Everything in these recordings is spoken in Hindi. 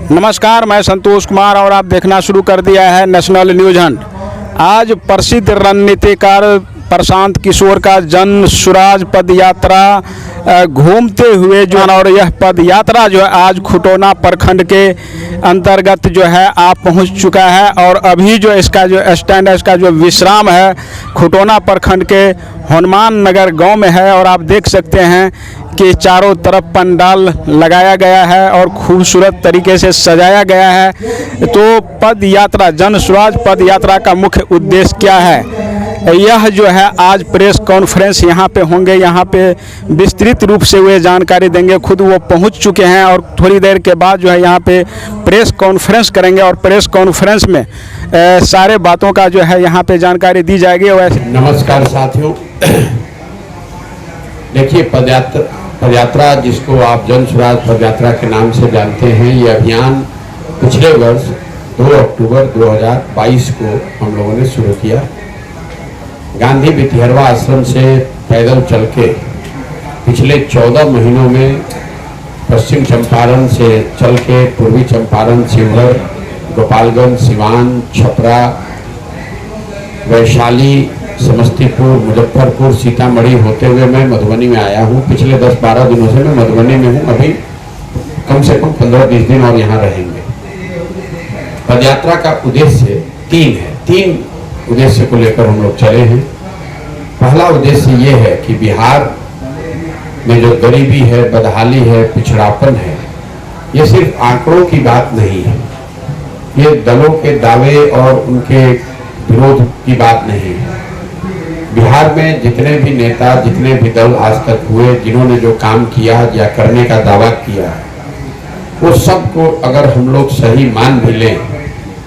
नमस्कार, मैं संतोष कुमार और आप देखना शुरू कर दिया है नेशनल न्यूज हंट। आज प्रसिद्ध रणनीतिकार प्रशांत किशोर का जन सुराज पद यात्रा घूमते हुए जो और यह पद यात्रा जो है आज खुटौना प्रखंड के अंतर्गत जो है आप पहुंच चुका है। और अभी जो इसका जो स्टैंड है, इसका जो विश्राम है खुटौना प्रखंड के हनुमान नगर गांव में है। और आप देख सकते हैं कि चारों तरफ पंडाल लगाया गया है और खूबसूरत तरीके से सजाया गया है। तो पद यात्रा, जन स्वराज पद यात्रा का मुख्य उद्देश्य क्या है, यह जो है आज प्रेस कॉन्फ्रेंस यहाँ पे होंगे। यहाँ पे विस्तृत रूप से वे जानकारी देंगे, खुद वो पहुँच चुके हैं और थोड़ी देर के बाद जो है यहाँ पे प्रेस कॉन्फ्रेंस करेंगे और प्रेस कॉन्फ्रेंस में सारे बातों का जो है यहाँ पे जानकारी दी जाएगी। वैसे नमस्कार साथियों, देखिए पदयात्रा जिसको आप जन स्वराज पदयात्रा के नाम से जानते हैं, ये अभियान पिछले वर्ष 2 अक्टूबर 2022 को हम लोगों ने शुरू किया। गांधी बितिहरवा आश्रम से पैदल चल के पिछले 14 महीनों में पश्चिम चंपारण से चल के पूर्वी चंपारण, शिवहर, गोपालगंज, सिवान, छपरा, वैशाली, समस्तीपुर, मुजफ्फरपुर, सीतामढ़ी होते हुए मैं मधुबनी में आया हूँ। पिछले 10-12 दिनों से मैं मधुबनी में हूँ। अभी कम से कम 15-20 दिन और यहाँ रहेंगे। पदयात्रा का उद्देश्य 3 है। 3 उद्देश्य को लेकर हम लोग चले हैं। पहला उद्देश्य ये है कि बिहार में जो गरीबी है, बदहाली है, पिछड़ापन है, ये सिर्फ आंकड़ों की बात नहीं है, ये दलों के दावे और उनके विरोध की बात नहीं है। बिहार में जितने भी नेता, जितने भी दल आज तक हुए, जिन्होंने जो काम किया या करने का दावा किया, वो सबको अगर हम लोग सही मान भी लें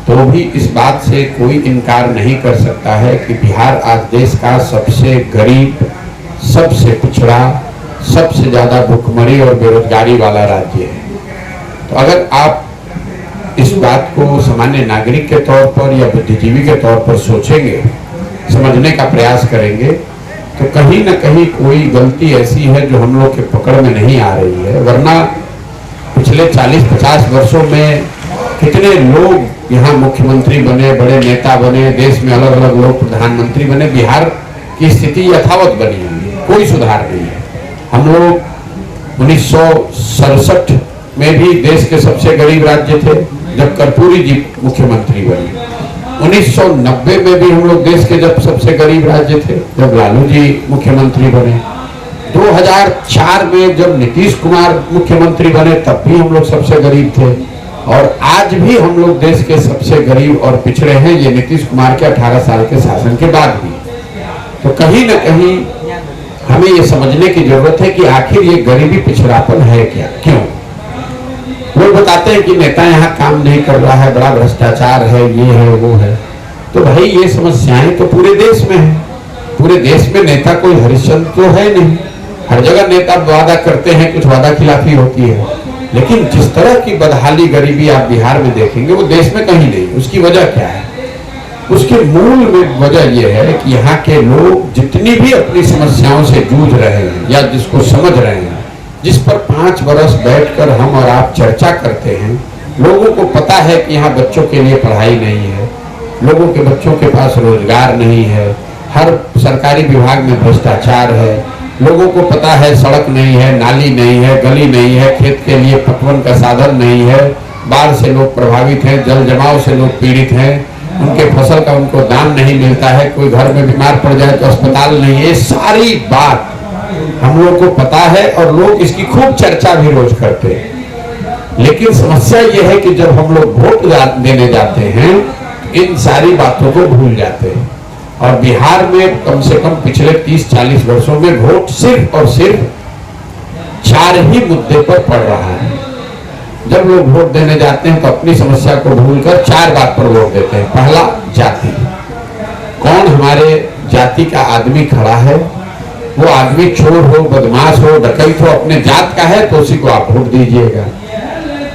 तो भी इस बात से कोई इनकार नहीं कर सकता है कि बिहार आज देश का सबसे गरीब, सबसे पिछड़ा, सबसे ज्यादा भुखमरी और बेरोजगारी वाला राज्य है। तो अगर आप इस बात को सामान्य नागरिक के तौर पर या बुद्धिजीवी के तौर पर सोचेंगे, समझने का प्रयास करेंगे, तो कहीं ना कहीं कोई गलती ऐसी है जो हम लोग के पकड़ में नहीं आ रही है। वरना पिछले 40-50 वर्षों में कितने लोग यहाँ मुख्यमंत्री बने, बड़े नेता बने, देश में अलग अलग लोग प्रधानमंत्री बने, बिहार की स्थिति यथावत बनी हुई है, कोई सुधार नहीं है। हम लोग 1967 में भी देश के सबसे गरीब राज्य थे जब कर्पूरी जी मुख्यमंत्री बने। 1990 में भी हम लोग देश के जब सबसे गरीब राज्य थे जब लालू जी मुख्यमंत्री बने। 2004 में जब नीतीश कुमार मुख्यमंत्री बने तब भी हम लोग सबसे गरीब थे। और आज भी हम लोग देश के सबसे गरीब और पिछड़े हैं, ये नीतीश कुमार के 18 साल के शासन के बाद भी। तो कहीं ना कहीं हमें ये समझने की जरूरत है कि आखिर ये गरीबी पिछड़ापन है क्या, क्यों? लोग बताते हैं कि नेता यहाँ काम नहीं कर रहा है, बड़ा भ्रष्टाचार है, ये है वो है। तो भाई ये समस्याएं तो पूरे देश में है। पूरे देश में नेता कोई हरिश्चंद्र तो है नहीं। हर जगह नेता वादा करते हैं, कुछ वादा खिलाफी होती है, लेकिन जिस तरह की बदहाली, गरीबी आप बिहार में देखेंगे वो देश में कहीं नहीं। उसकी वजह क्या है? उसके मूल में वजह यह है कि यहाँ के लोग जितनी भी अपनी समस्याओं से जूझ रहे हैं या जिसको समझ रहे हैं, जिस पर 5 बरस बैठकर हम और आप चर्चा करते हैं, लोगों को पता है कि यहाँ बच्चों के लिए पढ़ाई नहीं है, लोगों के बच्चों के पास रोजगार नहीं है, हर सरकारी विभाग में भ्रष्टाचार है, लोगों को पता है सड़क नहीं है, नाली नहीं है, गली नहीं है, खेत के लिए पटवन का साधन नहीं है, बाढ़ से लोग प्रभावित हैं, जल जमाव से लोग पीड़ित हैं, उनके फसल का उनको दाम नहीं मिलता है, कोई घर में बीमार पड़ जाए तो अस्पताल नहीं है। सारी बात हम लोग को पता है और लोग इसकी खूब चर्चा भी रोज करते हैं। लेकिन समस्या यह है कि जब हम लोग वोट देने जाते हैं इन सारी बातों को भूल जाते हैं। और बिहार में कम से कम पिछले 30-40 वर्षों में वोट सिर्फ और सिर्फ 4 ही मुद्दे पर पड़ रहा है। जब लोग वोट देने जाते हैं तो अपनी समस्या को भूलकर 4 बात पर वोट देते हैं। पहला, जाति, कौन हमारे जाति का आदमी खड़ा है, वो आदमी चोर हो, बदमाश हो, डकैत हो, अपने जात का है तो उसी को आप वोट दीजिएगा।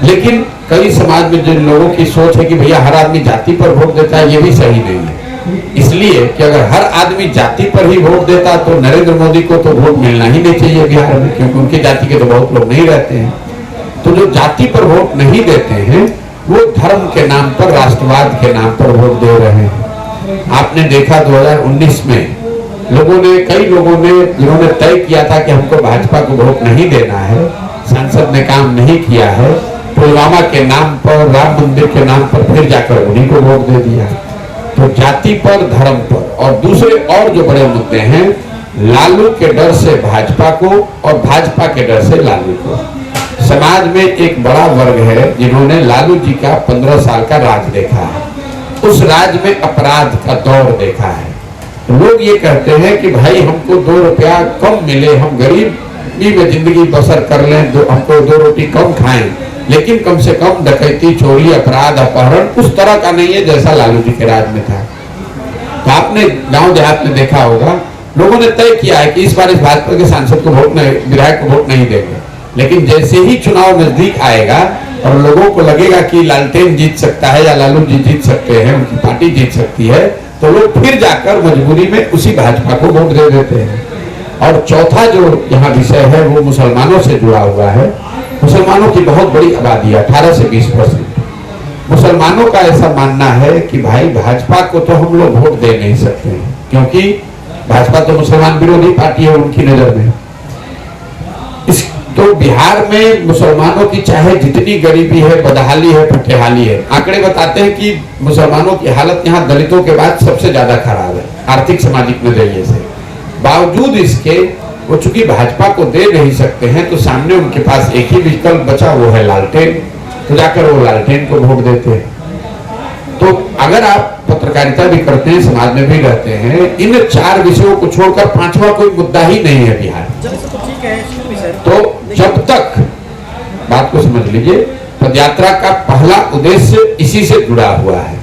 लेकिन कई समाज में जिन लोगों की सोच है कि भैया हर आदमी जाति पर वोट देता है, ये भी सही नहीं है। इसलिए कि अगर हर आदमी जाति पर ही वोट देता तो नरेंद्र मोदी को तो वोट मिलना ही नहीं चाहिए बिहार में, क्योंकि उनकी जाति के तो बहुत लोग नहीं रहते हैं। तो जो जाति पर वोट नहीं देते हैं वो धर्म के नाम पर, राष्ट्रवाद के नाम पर वोट दे रहे हैं। आपने देखा 2019 में कई लोगों ने जिन्होंने तय किया था कि हमको भाजपा को वोट नहीं देना है, संसद ने काम नहीं किया है, पुलवामा के नाम पर, राम मंदिर के नाम पर फिर जाकर उन्हीं को वोट दे दिया। तो जाति पर, धर्म पर और दूसरे और जो बड़े मुद्दे हैं, लालू के डर से भाजपा को और भाजपा के डर से लालू को। समाज में एक बड़ा वर्ग है जिन्होंने लालू जी का 15 साल का राज देखा है, उस राज में अपराध का दौर देखा है। लोग ये कहते हैं कि भाई हमको 2 रुपया कम मिले, हम गरीबी में जिंदगी बसर कर लें, हमको 2 रोटी कम खाएं, लेकिन कम से कम डकैती, चोरी, अपराध, अपहरण उस तरह का नहीं है जैसा लालू जी के राज में था। तो आपने गांव देहात में देखा होगा, लोगों ने तय किया है कि इस बार इस भाजपा के सांसद को वोट नहीं, विधायक को वोट नहीं देंगे, लेकिन जैसे ही चुनाव नजदीक आएगा और लोगों को लगेगा कि लालटेन जीत सकता है या लालू जी जीत सकते हैं, उनकी पार्टी जीत सकती है, तो लोग फिर जाकर मजबूरी में उसी भाजपा को वोट दे देते हैं। और चौथा जो यहाँ विषय है वो मुसलमानों से जुड़ा हुआ है। मुसलमानों की बहुत बड़ी आबादी है, 18 से 20%। मुसलमानों का ऐसा मानना है कि भाई भाजपा को तो हम लोग वोट दे नहीं सकते हैं, क्योंकि भाजपा तो मुसलमान विरोधी पार्टी है उनकी नजर में। तो बिहार में मुसलमानों की चाहे जितनी गरीबी है, बदहाली है, फटेहाली है, आंकड़े बताते हैं कि मुसलमानों की हालत यहाँ दलितों के बाद सबसे ज्यादा खराब है आर्थिक सामाजिक नजरिए से। बावजूद इसके वो चूंकि भाजपा को दे नहीं सकते हैं, तो सामने उनके पास एक ही विकल्प बचा, वो है लालटेन। तो जाकर वो लालटेन को वोट देते हैं। तो अगर आप पत्रकारिता भी करते हैं, समाज में भी रहते हैं, इन 4 विषयों को छोड़कर 5वां कोई मुद्दा ही नहीं है बिहार। तो जब तक, बात को समझ लीजिए, पदयात्रा का पहला उद्देश्य इसी से जुड़ा हुआ है,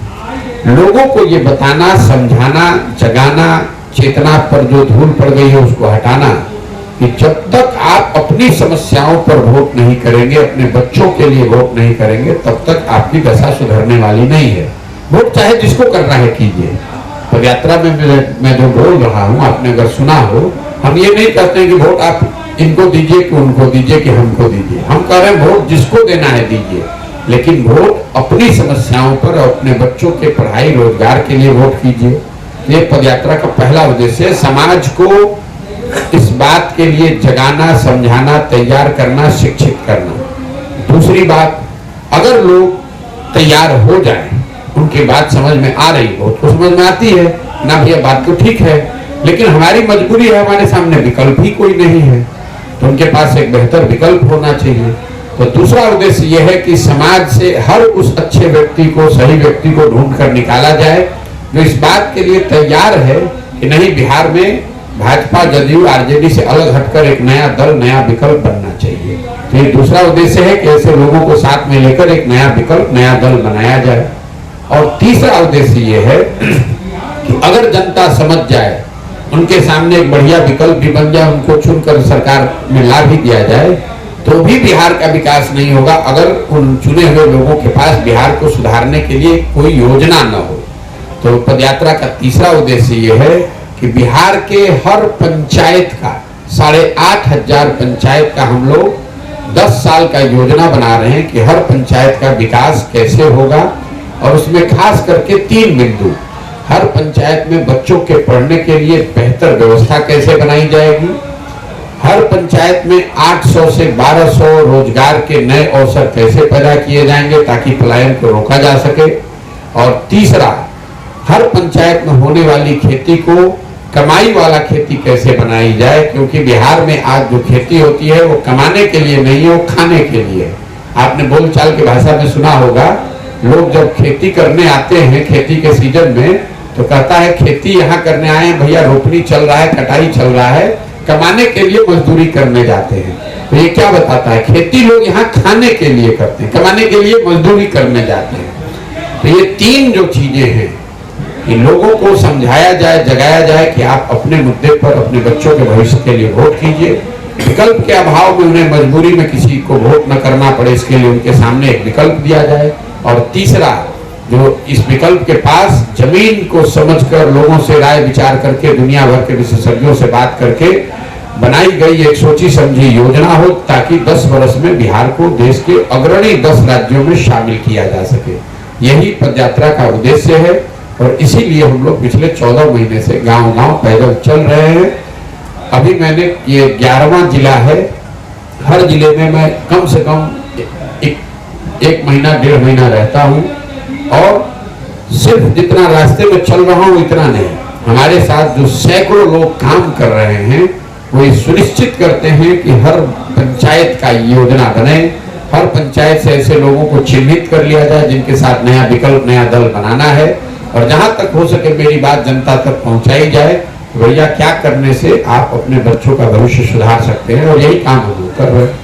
लोगों को ये बताना, समझाना, जगाना, चेतना पर जो धूल पड़ गई है उसको हटाना, कि जब तक आप अपनी समस्याओं पर वोट नहीं करेंगे, अपने बच्चों के लिए वोट नहीं करेंगे, तब तक आपकी दशा सुधरने वाली नहीं है। वोट चाहे जिसको करना है कीजिए। पदयात्रा में मैं जो बोल रहा हूँ, आपने अगर सुना हो, हम ये नहीं कहते कि वोट आप इनको दीजिए कि उनको दीजिए कि हमको दीजिए, हम कह रहे हैं वोट जिसको देना है दीजिए, लेकिन वोट अपनी समस्याओं पर और अपने बच्चों के पढ़ाई रोजगार के लिए वोट कीजिए। ये पदयात्रा का पहला उद्देश्य है, समाज को इस बात के लिए जगाना, समझाना, तैयार करना, शिक्षित करना। दूसरी बात, अगर लोग तैयार हो जाए, उनकी बात समझ में आ रही हो, तो समझ में आती है ना भैया बात तो ठीक है, लेकिन हमारी मजबूरी है, हमारे सामने विकल्प ही कोई नहीं है, तो उनके पास एक बेहतर विकल्प होना चाहिए। तो दूसरा उद्देश्य यह है कि समाज से हर उस अच्छे व्यक्ति को, सही व्यक्ति को ढूंढ कर निकाला जाए जो इस बात के लिए तैयार है कि नहीं, बिहार में भाजपा, जदयू, आरजेडी से अलग हटकर एक नया दल, नया विकल्प बनना चाहिए। तो ये दूसरा उद्देश्य है कि ऐसे लोगों को साथ में लेकर एक नया विकल्प, नया दल बनाया जाए। और तीसरा उद्देश्य ये है कि अगर जनता समझ जाए, उनके सामने एक बढ़िया विकल्प भी बन जाए, उनको चुनकर सरकार में ला भी दिया जाए, तो भी बिहार का विकास नहीं होगा अगर उन चुने हुए लोगों के पास बिहार को सुधारने के लिए कोई योजना न हो। तो पदयात्रा का तीसरा उद्देश्य ये है कि बिहार के हर पंचायत का, 8,500 पंचायत का हम लोग 10 साल का योजना बना रहे हैं कि हर पंचायत का विकास कैसे होगा, और उसमें खास करके 3 बिंदु। हर पंचायत में बच्चों के पढ़ने के लिए बेहतर व्यवस्था कैसे बनाई जाएगी, हर पंचायत में 800 से 1200 रोजगार के नए अवसर कैसे पैदा किए जाएंगे ताकि पलायन को रोका जा सके, और तीसरा, हर पंचायत में होने वाली खेती को कमाई वाला खेती कैसे बनाई जाए, क्योंकि बिहार में आज जो खेती होती है वो कमाने के लिए नहीं है, वो खाने के लिए है। आपने बोलचाल की भाषा में सुना होगा, लोग जब खेती करने आते हैं खेती के सीजन में, तो कहता है खेती यहाँ करने आए हैं भैया, रोपनी चल रहा है, कटाई चल रहा है, कमाने के लिए मजदूरी करने जाते हैं। तो ये क्या बताता है, खेती लोग यहाँ खाने के लिए करते हैं, कमाने के लिए मजदूरी करने जाते हैं। तो ये 3 जो चीजें हैं, कि लोगों को समझाया जाए, जगाया जाए कि आप अपने मुद्दे पर अपने बच्चों के भविष्य के लिए वोट कीजिए। विकल्प के अभाव में उन्हें मजबूरी में किसी को वोट न करना पड़े, इसके लिए उनके सामने एक विकल्प दिया जाए। और तीसरा, जो इस विकल्प के पास जमीन को समझकर, लोगों से राय विचार करके, दुनिया भर के विशेषज्ञों से बात करके बनाई गई एक सोची समझी योजना हो, ताकि 10 वर्ष में बिहार को देश के अग्रणी 10 राज्यों में शामिल किया जा सके। यही पदयात्रा का उद्देश्य है और इसीलिए हम लोग पिछले 14 महीने से गांव-गांव पैदल चल रहे हैं। अभी मैंने ये 11वां जिला है। हर जिले में मैं कम से कम एक महीना 1.5 महीना रहता हूँ और सिर्फ जितना रास्ते में चल रहा हूँ इतना नहीं, हमारे साथ जो सैकड़ों लोग काम कर रहे हैं वो ये सुनिश्चित करते हैं कि हर पंचायत का योजना बने, हर पंचायत से ऐसे लोगों को चिन्हित कर लिया जाए जिनके साथ नया विकल्प, नया दल बनाना है, और जहां तक हो सके मेरी बात जनता तक पहुंचाई जाए, भैया क्या करने से आप अपने बच्चों का भविष्य सुधार सकते हैं, और यही काम हम लोग कर रहे हैं।